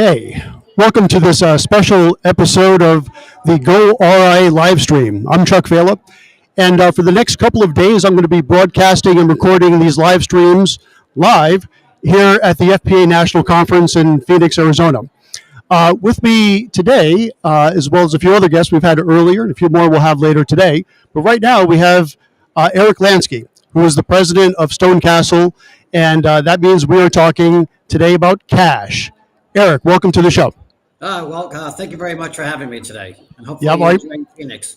Okay, welcome to this special episode of the goRIA live stream. I'm Chuck Vela, and for the next couple of days, I'm going to be broadcasting and recording these live streams live here at the FPA National Conference in Phoenix, Arizona. With me today, as well as a few other guests we've had earlier, and a few more we'll have later today. But right now, we have Eric Lansky, who is the president of StoneCastle, and that means we are talking today about cash. Eric, welcome to the show. Thank you very much for having me today, and hopefully you're enjoying Phoenix.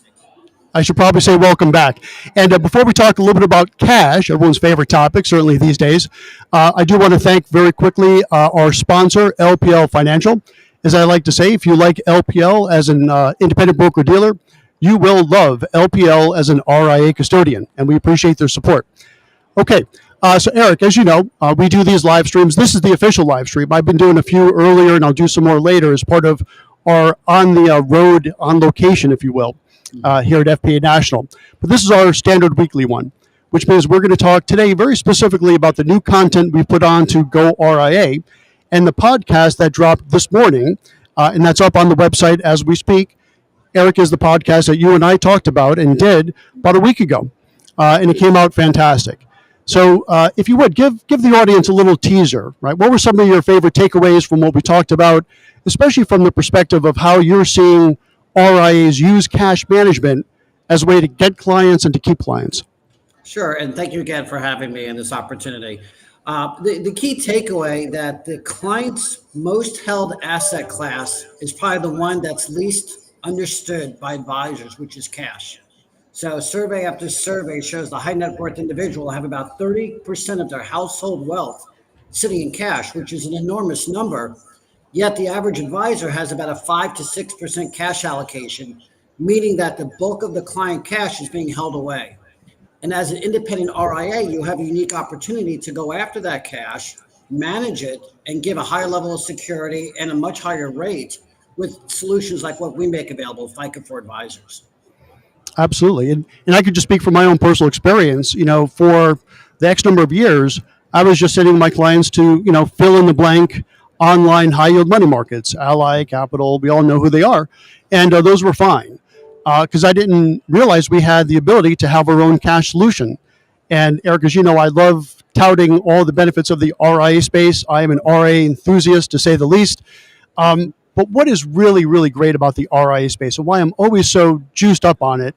I should probably say welcome back. And before we talk a little bit about cash, everyone's favorite topic, certainly these days, I do want to thank very quickly our sponsor, LPL Financial. As I like to say, if you like LPL as an independent broker-dealer, you will love LPL as an RIA custodian, and we appreciate their support. Okay. So Eric, as you know, we do these live streams. This is the official live stream. I've been doing a few earlier, and I'll do some more later as part of our on the road, on location, if you will, here at FPA National. But this is our standard weekly one, which means we're going to talk today very specifically about the new content we put on to goRIA and the podcast that dropped this morning, and that's up on the website as we speak. Eric is the podcast that you and I talked about and did about a week ago, and it came out fantastic. So if you would, give the audience a little teaser, right? What were some of your favorite takeaways from what we talked about, especially from the perspective of how you're seeing RIAs use cash management as a way to get clients and to keep clients? Sure, and thank you again for having me and this opportunity. The key takeaway that the client's most held asset class is probably the one that's least understood by advisors, which is cash. So survey after survey shows the high net worth individual have about 30% of their household wealth sitting in cash, which is an enormous number. Yet the average advisor has about a 5 to 6% cash allocation, meaning that the bulk of the client cash is being held away. And as an independent RIA, you have a unique opportunity to go after that cash, manage it, and give a higher level of security and a much higher rate with solutions like what we make available, FICA for advisors. Absolutely. And I could just speak from my own personal experience. You know, for the X number of years, I was just sending my clients to, fill in the blank online high yield money markets, Ally, Capital, we all know who they are. And those were fine because I didn't realize we had the ability to have our own cash solution. And Eric, as you know, I love touting all the benefits of the RIA space. I am an RIA enthusiast, to say the least. But what is really, really great about the RIA space and why I'm always so juiced up on it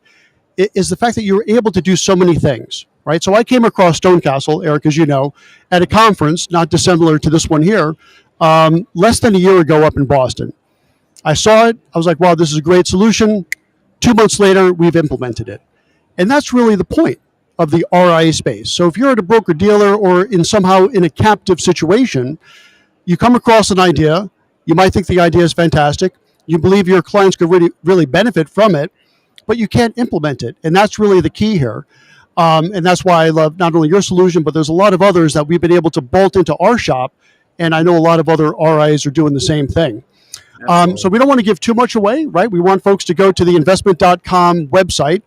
is the fact that you're able to do so many things, right? So I came across StoneCastle, Eric, as you know, at a conference, not dissimilar to this one here, less than a year ago up in Boston. I saw it. I was like, wow, this is a great solution. 2 months later, we've implemented it. And that's really the point of the RIA space. So if you're at a broker-dealer or somehow in a captive situation, you come across an idea. You might think the idea is fantastic. You believe your clients could really, really benefit from it, but you can't implement it. And that's really the key here. And that's why I love not only your solution, but there's a lot of others that we've been able to bolt into our shop. And I know a lot of other RIAs are doing the same thing. So we don't want to give too much away, right? We want folks to go to the investment.com website.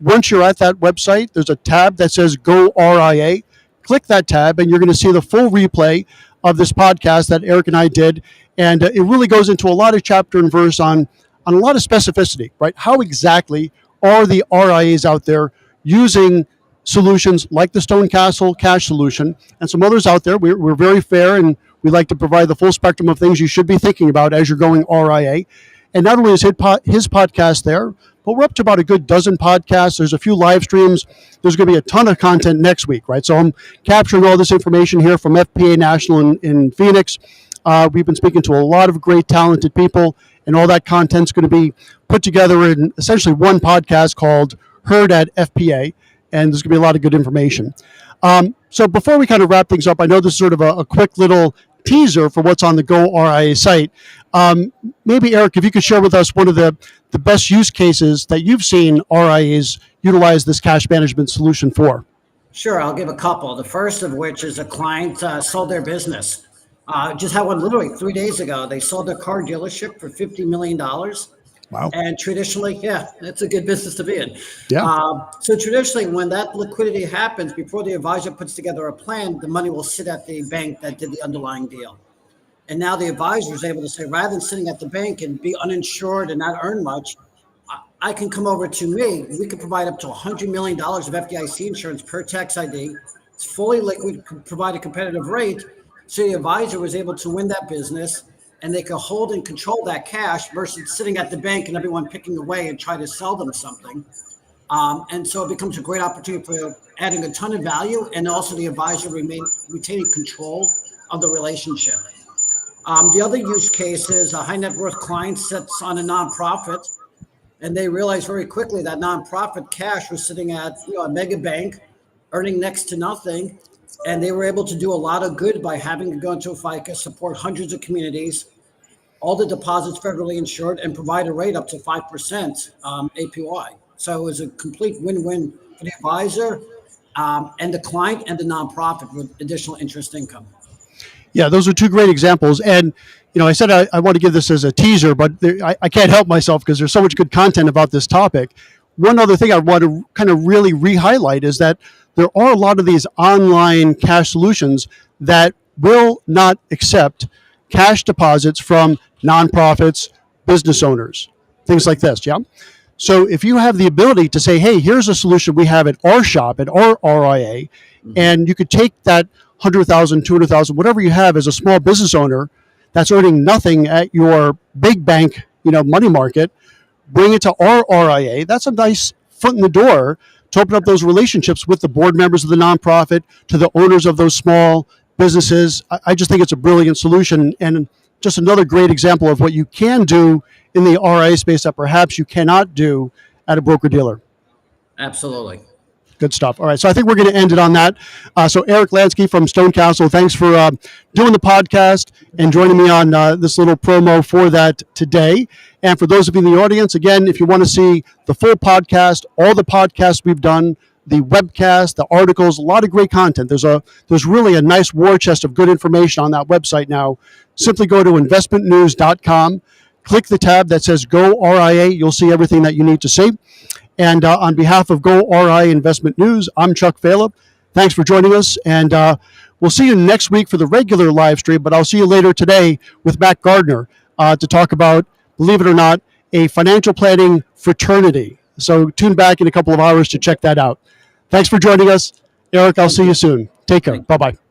Once you're at that website, there's a tab that says goRIA. Click that tab and you're going to see the full replay of this podcast that Eric and I did. And it really goes into a lot of chapter and verse on a lot of specificity, right? How exactly are the RIAs out there using solutions like the StoneCastle cash solution and some others out there? We're very fair and we like to provide the full spectrum of things you should be thinking about as you're going RIA. And not only is his podcast there, but we're up to about a good dozen podcasts. There's a few live streams. There's going to be a ton of content next week, right? So I'm capturing all this information here from FPA National in Phoenix. We've been speaking to a lot of great, talented people, and all that content's going to be put together in essentially one podcast called Heard at FPA, and there's going to be a lot of good information. So before we kind of wrap things up, I know this is sort of a quick little teaser for what's on the goRIA site. Maybe, Eric, if you could share with us one of the best use cases that you've seen RIAs utilize this cash management solution for. Sure, I'll give a couple. The first of which is a client sold their business. Just had one literally 3 days ago. They sold their car dealership for $50 million. Wow. And traditionally, that's a good business to be in. Yeah. So traditionally, when that liquidity happens, before the advisor puts together a plan, the money will sit at the bank that did the underlying deal. And now the advisor is able to say, rather than sitting at the bank and be uninsured and not earn much, I can come over to me. We can provide up to $100 million of FDIC insurance per tax ID. It's fully liquid, provide a competitive rate. So the advisor was able to win that business, and they could hold and control that cash versus sitting at the bank and everyone picking away and try to sell them something. And so it becomes a great opportunity for adding a ton of value, and also the advisor retaining control of the relationship. The other use case is a high net worth client sits on a nonprofit, and they realized very quickly that nonprofit cash was sitting at a mega bank, earning next to nothing, and they were able to do a lot of good by having to go into a FICA, support hundreds of communities, all the deposits federally insured, and provide a rate up to 5% APY. So it was a complete win-win for the advisor and the client and the nonprofit with additional interest income. Yeah, those are two great examples. And, I said I want to give this as a teaser, but I can't help myself because there's so much good content about this topic. One other thing I want to kind of really re-highlight is that there are a lot of these online cash solutions that will not accept cash deposits from nonprofits, business owners, things like this. Yeah. So if you have the ability to say, hey, here's a solution we have at our shop, at our RIA, and you could take that 100,000, 200,000, whatever you have as a small business owner that's earning nothing at your big bank, money market, bring it to our RIA. That's a nice foot in the door to open up those relationships with the board members of the nonprofit, to the owners of those small businesses. I just think it's a brilliant solution, and just another great example of what you can do in the RIA space that perhaps you cannot do at a broker-dealer. Absolutely. Good stuff. All right, so I think we're going to end it on that. So Eric Lansky from StoneCastle, thanks for doing the podcast and joining me on this little promo for that today. And for those of you in the audience, again, if you want to see the full podcast, all the podcasts we've done, the webcast, the articles, a lot of great content. There's really a nice war chest of good information on that website now. Simply go to investmentnews.com, click the tab that says goRIA. You'll see everything that you need to see. And on behalf of goRIA Investment News, I'm Chuck Philip. Thanks for joining us. And we'll see you next week for the regular live stream, but I'll see you later today with Matt Gardner to talk about, believe it or not, a financial planning fraternity. So tune back in a couple of hours to check that out. Thanks for joining us. Eric, I'll see you soon. Take care. Bye-bye.